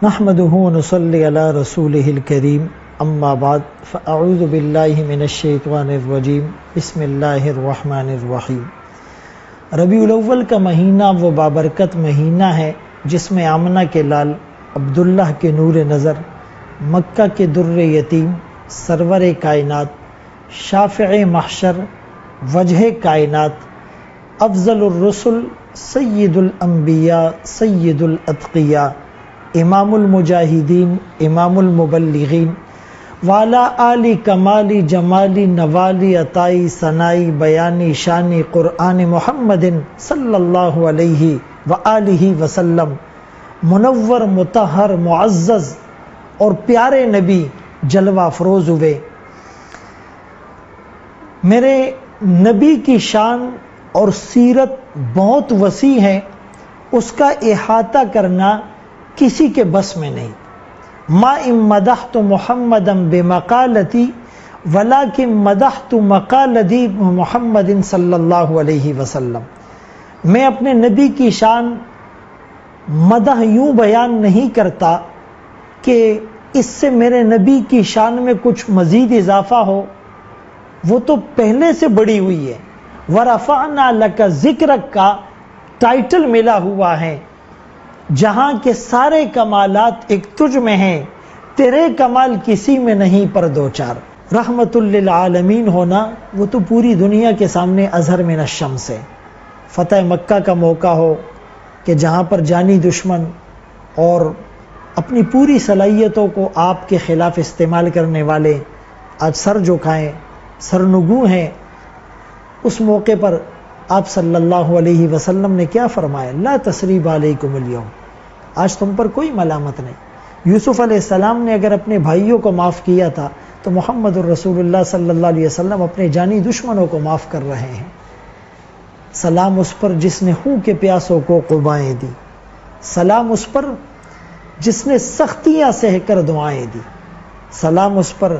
نحمده ونصلي على رسوله الكريم اما بعد فاعوذ بالله من الشیطان الرجیم بسم اللہ الرحمن الرحیم۔ ربیع الاول کا مہینہ وہ بابرکت مہینہ ہے جس میں آمنہ کے لال عبداللہ کے نور نظر، مکہ کے در یتیم، سرور کائنات، شافع محشر، وجہ کائنات، افضل الرسل، سید الانبیاء، سید الاتقیاء، امام المجاہدین، امام المبلغین، والا آلی کمالی جمالی نوالی عطائی ثنائی بیانی شانی قرآن محمد صلی اللہ علیہ وآلہ وسلم، منور مطہر معزز اور پیارے نبی جلوہ افروز ہوئے۔ میرے نبی کی شان اور سیرت بہت وسیع ہے، اس کا احاطہ کرنا کسی کے بس میں نہیں۔ ما ان مدحت محمدا بمقالتی ولکن مدحت مقالتی محمد صلی اللہ علیہ وسلم۔ میں اپنے نبی کی شان مدح یوں بیان نہیں کرتا کہ اس سے میرے نبی کی شان میں کچھ مزید اضافہ ہو، وہ تو پہلے سے بڑی ہوئی ہے۔ ورفعنا لک ذکرک کا ٹائٹل ملا ہوا ہے، جہاں کے سارے کمالات ایک تجھ میں ہیں، تیرے کمال کسی میں نہیں پر دو چار۔ رحمت للعالمین ہونا وہ تو پوری دنیا کے سامنے اظہر من الشمس ہے۔ فتح مکہ کا موقع ہو کہ جہاں پر جانی دشمن اور اپنی پوری صلاحیتوں کو آپ کے خلاف استعمال کرنے والے آج سر جھکائیں، سرنگوں ہیں، اس موقع پر آپ صلی اللہ علیہ وسلم نے کیا فرمایا؟ لا تثریب علیکم اليوم، آج تم پر کوئی ملامت نہیں۔ یوسف علیہ السلام نے اگر اپنے بھائیوں کو معاف کیا تھا تو محمد الرسول اللہ صلی اللہ علیہ وسلم اپنے جانی دشمنوں کو معاف کر رہے ہیں۔ سلام اس پر جس نے خون کے پیاسوں کو قبائیں دی، سلام اس پر جس نے سختیاں سہ کر دعائیں دی، سلام اس پر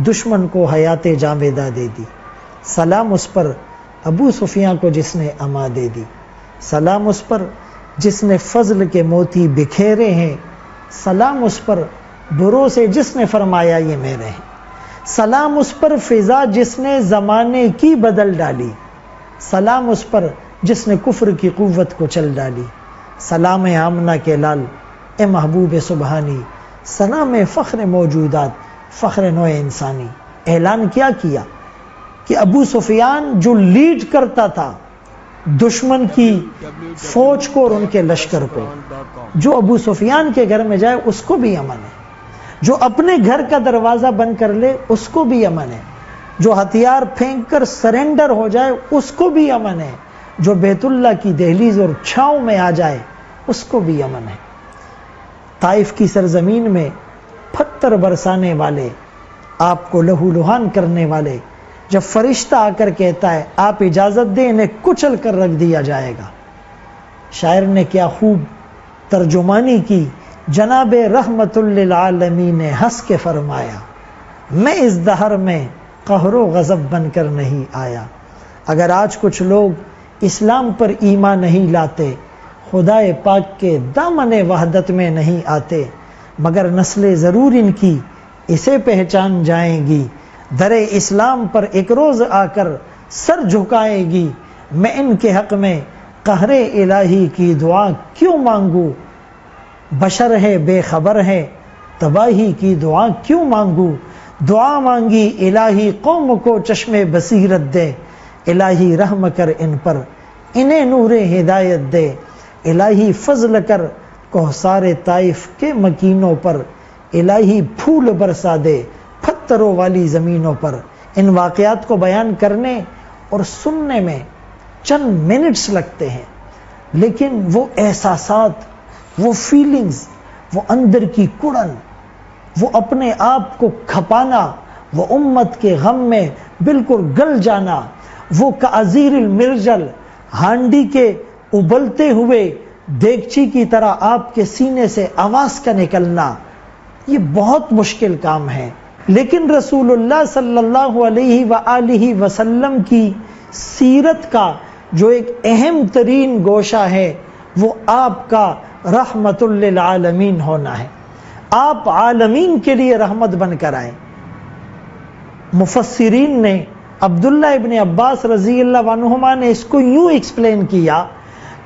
دشمن کو حیات جاویدہ دے دی، سلام اس پر ابو سفیان کو جس نے اما دے دی، سلام اس پر جس نے فضل کے موتی بکھیرے ہیں، سلام اس پر بروں سے جس نے فرمایا یہ میرے ہیں، سلام اس پر فضا جس نے زمانے کی بدل ڈالی، سلام اس پر جس نے کفر کی قوت کو چل ڈالی، سلام آمنہ کے لال اے محبوب سبحانی، سلام فخر موجودات، فخر نوع انسانی۔ اعلان کیا کیا کہ ابو سفیان جو لیڈ کرتا تھا دشمن کی فوج کو اور ان کے لشکر کو، جو ابو سفیان کے گھر میں جائے اس کو بھی امن ہے، جو اپنے گھر کا دروازہ بند کر لے اس کو بھی امن ہے، جو ہتھیار پھینک کر سرنڈر ہو جائے اس کو بھی امن ہے، جو بیت اللہ کی دہلیز اور چھاؤں میں آ جائے اس کو بھی امن ہے۔ طائف کی سرزمین میں پتھر برسانے والے، آپ کو لہو لہان کرنے والے، جب فرشتہ آ کر کہتا ہے آپ اجازت دیں انہیں کچل کر رکھ دیا جائے گا، شاعر نے کیا خوب ترجمانی کی، جناب رحمت للعالمین نے ہنس کے فرمایا میں اس دہر میں قہر و غضب بن کر نہیں آیا۔ اگر آج کچھ لوگ اسلام پر ایمان نہیں لاتے، خدائے پاک کے دامن وحدت میں نہیں آتے، مگر نسل ضرور ان کی اسے پہچان جائیں گی، در اسلام پر ایک روز آ کر سر جھکائے گی۔ میں ان کے حق میں قہر الہی کی دعا کیوں مانگوں، بشر ہے بے خبر ہے تباہی کی دعا کیوں مانگوں، دعا مانگی الہی قوم کو چشم بصیرت دے، الہی رحم کر ان پر انہیں نور ہدایت دے، الہی فضل کر کوثر طائف کے مکینوں پر، الہی پھول برسا دے پتھروں والی زمینوں پر۔ ان واقعات کو بیان کرنے اور سننے میں چند منٹس لگتے ہیں، لیکن وہ احساسات، وہ فیلنگز، وہ اندر کی کڑن، وہ اپنے آپ کو کھپانا، وہ امت کے غم میں بالکل گل جانا، وہ کعزیر المرجل، ہانڈی کے ابلتے ہوئے دیگچی کی طرح آپ کے سینے سے آواز کا نکلنا، یہ بہت مشکل کام ہے۔ لیکن رسول اللہ صلی اللہ علیہ وآلہ وسلم کی سیرت کا جو ایک اہم ترین گوشہ ہے وہ آپ کا رحمت للعالمین ہونا ہے۔ آپ عالمین کے لیے رحمت بن کر آئے۔ مفسرین نے، عبداللہ ابن عباس رضی اللہ عنہما نے اس کو یوں ایکسپلین کیا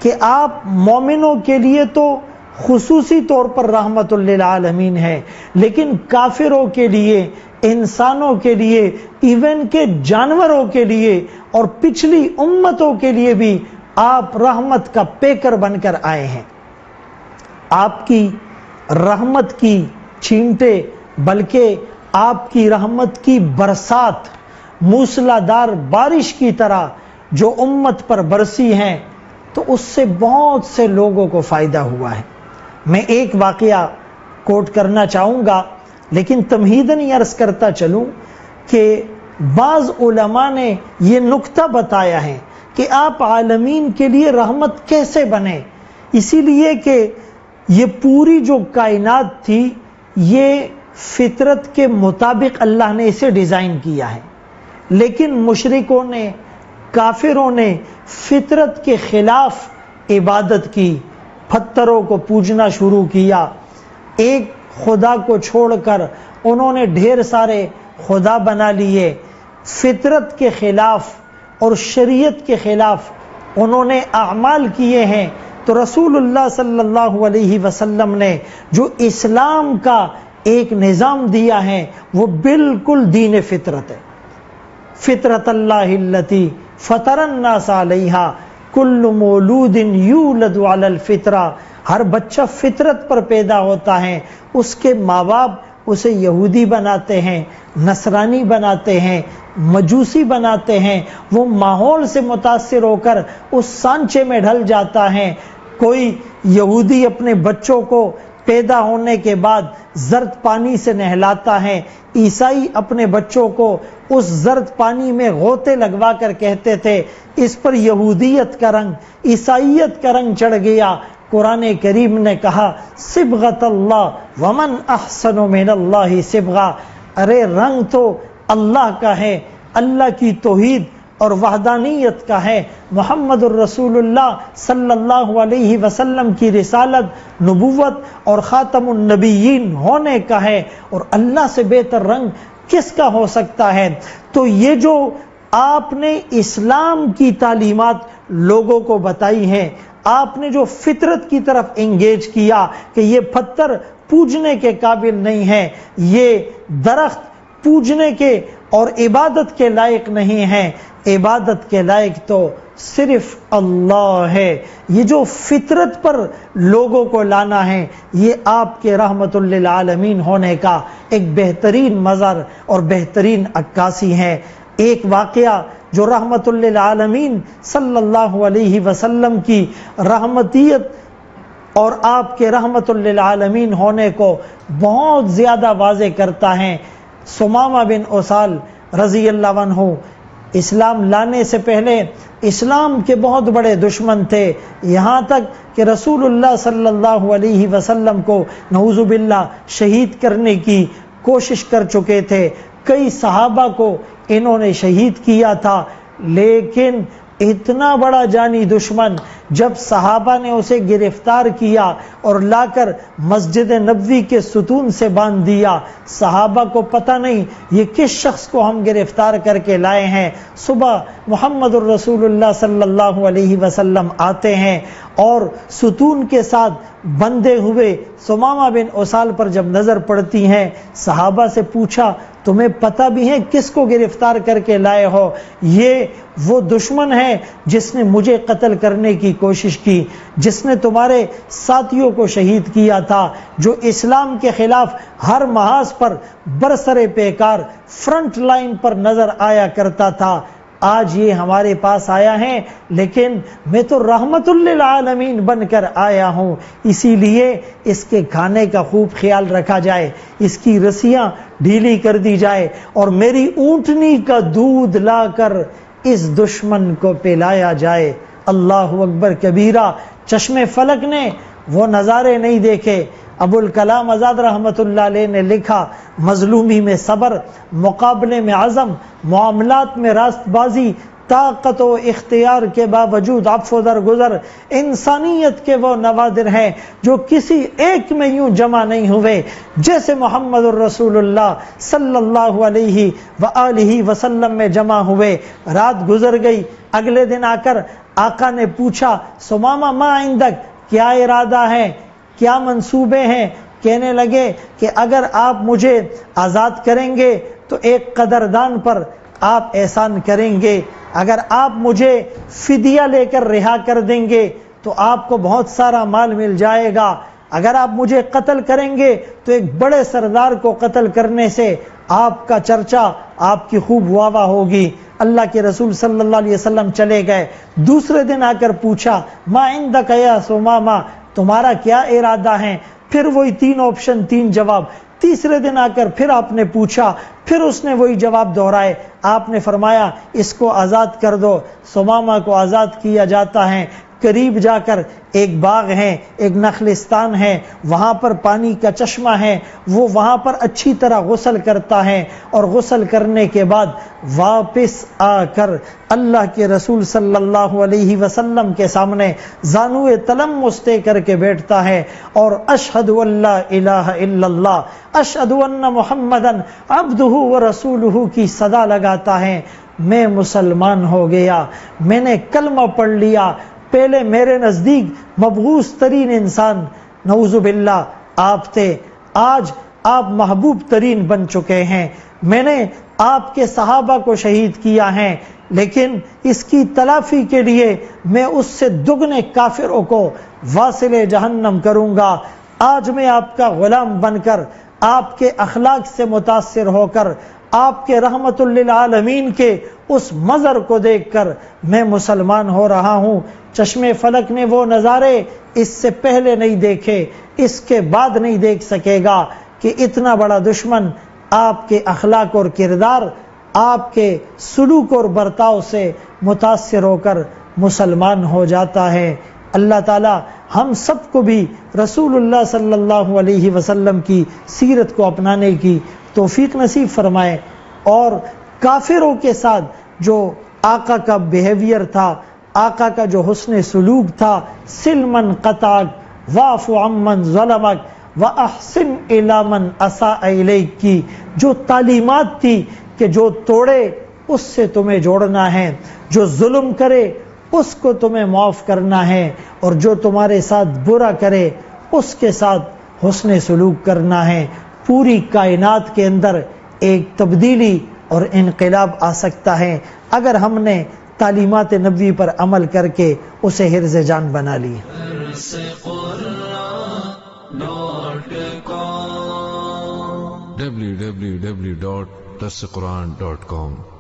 کہ آپ مومنوں کے لیے تو خصوصی طور پر رحمت للعالمین ہے، لیکن کافروں کے لیے، انسانوں کے لیے، ایون کہ جانوروں کے لیے اور پچھلی امتوں کے لیے بھی آپ رحمت کا پیکر بن کر آئے ہیں۔ آپ کی رحمت کی چھینٹے، بلکہ آپ کی رحمت کی برسات موسلادھار بارش کی طرح جو امت پر برسی ہیں، تو اس سے بہت سے لوگوں کو فائدہ ہوا ہے۔ میں ایک واقعہ کوٹ کرنا چاہوں گا، لیکن تمہیداً یہ عرض کرتا چلوں کہ بعض علماء نے یہ نکتہ بتایا ہے کہ آپ عالمین کے لیے رحمت کیسے بنے، اسی لیے کہ یہ پوری جو کائنات تھی یہ فطرت کے مطابق اللہ نے اسے ڈیزائن کیا ہے، لیکن مشرکوں نے، کافروں نے فطرت کے خلاف عبادت کی، پتھروں کو پوجنا شروع کیا، ایک خدا کو چھوڑ کر انہوں نے ڈھیر سارے خدا بنا لیے، فطرت کے خلاف اور شریعت کے خلاف انہوں نے اعمال کیے ہیں۔ تو رسول اللہ صلی اللہ علیہ وسلم نے جو اسلام کا ایک نظام دیا ہے وہ بالکل دین فطرت ہے۔ فطرت اللہ التی فطر الناس علیہا کل مولود یولد علی الفطرہ، ہر بچہ فطرت پر پیدا ہوتا ہے، اس کے ماں باپ اسے یہودی بناتے ہیں، نصرانی بناتے ہیں، مجوسی بناتے ہیں، وہ ماحول سے متاثر ہو کر اس سانچے میں ڈھل جاتا ہے۔ کوئی یہودی اپنے بچوں کو پیدا ہونے کے بعد زرد پانی سے نہلاتا ہے، عیسائی اپنے بچوں کو اس زرد پانی میں غوطے لگوا کر کہتے تھے، اس پر یہودیت کا رنگ، عیسائیت کا رنگ چڑھ گیا۔ قرآن کریم نے کہا صبغۃ اللہ ومن احسن من اللہ صبغہ، ارے رنگ تو اللہ کا ہے، اللہ کی توحید اور وحدانیت کا ہے، محمد الرسول اللہ صلی اللہ علیہ وسلم کی رسالت، نبوت اور خاتم النبیین ہونے کا ہے، اور اللہ سے بہتر رنگ کس کا ہو سکتا ہے؟ تو یہ جو آپ نے اسلام کی تعلیمات لوگوں کو بتائی ہیں، آپ نے جو فطرت کی طرف انگیج کیا کہ یہ پتھر پوجنے کے قابل نہیں ہے، یہ درخت پوجنے کے اور عبادت کے لائق نہیں ہے، عبادت کے لائق تو صرف اللہ ہے، یہ جو فطرت پر لوگوں کو لانا ہے، یہ آپ کے رحمت للعالمین ہونے کا ایک بہترین مظہر اور بہترین عکاسی ہے۔ ایک واقعہ جو رحمت للعالمین صلی اللہ علیہ وسلم کی رحمتیت اور آپ کے رحمت للعالمین ہونے کو بہت زیادہ واضح کرتا ہے۔ ثمامہ بن اسال رضی اللہ عنہ اسلام لانے سے پہلے اسلام کے بہت بڑے دشمن تھے، یہاں تک کہ رسول اللہ صلی اللہ علیہ وسلم کو نعوذ باللہ شہید کرنے کی کوشش کر چکے تھے، کئی صحابہ کو انہوں نے شہید کیا تھا، لیکن اتنا بڑا جانی دشمن جب صحابہ نے اسے گرفتار کیا اور لا کر مسجد نبوی کے ستون سے باندھ دیا، صحابہ کو پتہ نہیں یہ کس شخص کو ہم گرفتار کر کے لائے ہیں۔ صبح محمد الرسول اللہ صلی اللہ علیہ وسلم آتے ہیں اور ستون کے ساتھ بندھے ہوئے ثمامہ بن اسال پر جب نظر پڑتی ہیں، صحابہ سے پوچھا تمہیں پتہ بھی ہے کس کو گرفتار کر کے لائے ہو؟ یہ وہ دشمن ہے جس نے مجھے قتل کرنے کی کوشش کی، جس نے تمہارے ساتھیوں کو شہید کیا تھا، جو اسلام کے خلاف ہر محاذ پر برسر پیکار فرنٹ لائن پر نظر آیا کرتا تھا۔ آج یہ ہمارے پاس آیا ہے، لیکن میں تو رحمت للعالمین بن کر آیا ہوں، اسی لیے اس کے کھانے کا خوب خیال رکھا جائے، اس کی رسیاں ڈھیلی کر دی جائے، اور میری اونٹنی کا دودھ لا کر اس دشمن کو پلایا جائے۔ اللہ اکبر کبیرہ۔ چشم فلک نے وہ نظارے نہیں دیکھے۔ ابو الکلام آزاد رحمت اللہ علیہ نے لکھا مظلومی میں صبر، مقابلے میں عزم، معاملات میں راست بازی، طاقت و اختیار کے باوجود عفو درگزر انسانیت کے وہ نوادر ہیں جو کسی ایک میں یوں جمع نہیں ہوئے جیسے محمد الرسول اللہ صلی اللہ علیہ وآلہ وسلم میں جمع ہوئے۔ رات گزر گئی، اگلے دن آ کر آقا نے پوچھا ثمامہ ما عندک، کیا ارادہ ہے، کیا منصوبے ہیں؟ کہنے لگے کہ اگر آپ مجھے آزاد کریں گے تو ایک قدردان پر آپ احسان کریں گے، اگر آپ مجھے فدیہ لے کر رہا کر دیں گے تو آپ کو بہت سارا مال مل جائے گا، اگر آپ مجھے قتل کریں گے تو ایک بڑے سردار کو قتل کرنے سے آپ کا چرچا، آپ کی خوب واہ واہ ہوگی۔ اللہ کے رسول صلی اللہ علیہ وسلم چلے گئے۔ دوسرے دن آ کر پوچھا ما عندک یا ثمامہ، تمہارا کیا ارادہ ہے؟ پھر وہی 3 آپشن، 3 جواب۔ تیسرے دن آ کر پھر آپ نے پوچھا، پھر اس نے وہی جواب دہرائے۔ آپ نے فرمایا اس کو آزاد کر دو۔ ثمامہ کو آزاد کیا جاتا ہے۔ قریب جا کر ایک باغ ہے، ایک نخلستان ہے، وہاں پر پانی کا چشمہ ہے، وہ وہاں پر اچھی طرح غسل کرتا ہے، اور غسل کرنے کے بعد واپس آ کر اللہ کے رسول صلی اللہ علیہ وسلم کے سامنے زانوئے تلمس دے کر کے بیٹھتا ہے اور اشہد ان لا الہ الا اللہ اشہد ان محمدن عبدہ ورسولہ کی صدا لگاتا ہے۔ میں مسلمان ہو گیا، میں نے کلمہ پڑھ لیا۔ پہلے میرے نزدیک مبغوث ترین انسان نعوذ باللہ آپ تھے، آج آپ محبوب ترین بن چکے ہیں۔ میں نے آپ کے صحابہ کو شہید کیا ہے، لیکن اس کی تلافی کے لیے میں اس سے دگنے کافروں کو واصل جہنم کروں گا۔ آج میں آپ کا غلام بن کر، آپ کے اخلاق سے متاثر ہو کر، آپ کے رحمت للعالمین کے اس منظر کو دیکھ کر میں مسلمان ہو رہا ہوں۔ چشم فلک نے وہ نظارے اس سے پہلے نہیں دیکھے، اس کے بعد نہیں دیکھ سکے گا کہ اتنا بڑا دشمن آپ کے اخلاق اور کردار، آپ کے سلوک اور برتاؤ سے متاثر ہو کر مسلمان ہو جاتا ہے۔ اللہ تعالی ہم سب کو بھی رسول اللہ صلی اللہ علیہ وسلم کی سیرت کو اپنانے کی توفیق نصیب فرمائے، اور کافروں کے ساتھ جو آقا کا بیہیویئر تھا، آقا کا جو حسن سلوک تھا، سلمن قطعک واعف عمن ظلمک واحسن الی من اساء الیک کی جو تعلیمات تھی کہ جو توڑے اس سے تمہیں جوڑنا ہے، جو ظلم کرے اس کو تمہیں معاف کرنا ہے، اور جو تمہارے ساتھ برا کرے اس کے ساتھ حسن سلوک کرنا ہے۔ پوری کائنات کے اندر ایک تبدیلی اور انقلاب آ سکتا ہے اگر ہم نے تعلیمات نبوی پر عمل کر کے اسے حرز جان بنا لی۔ www.darsequran.com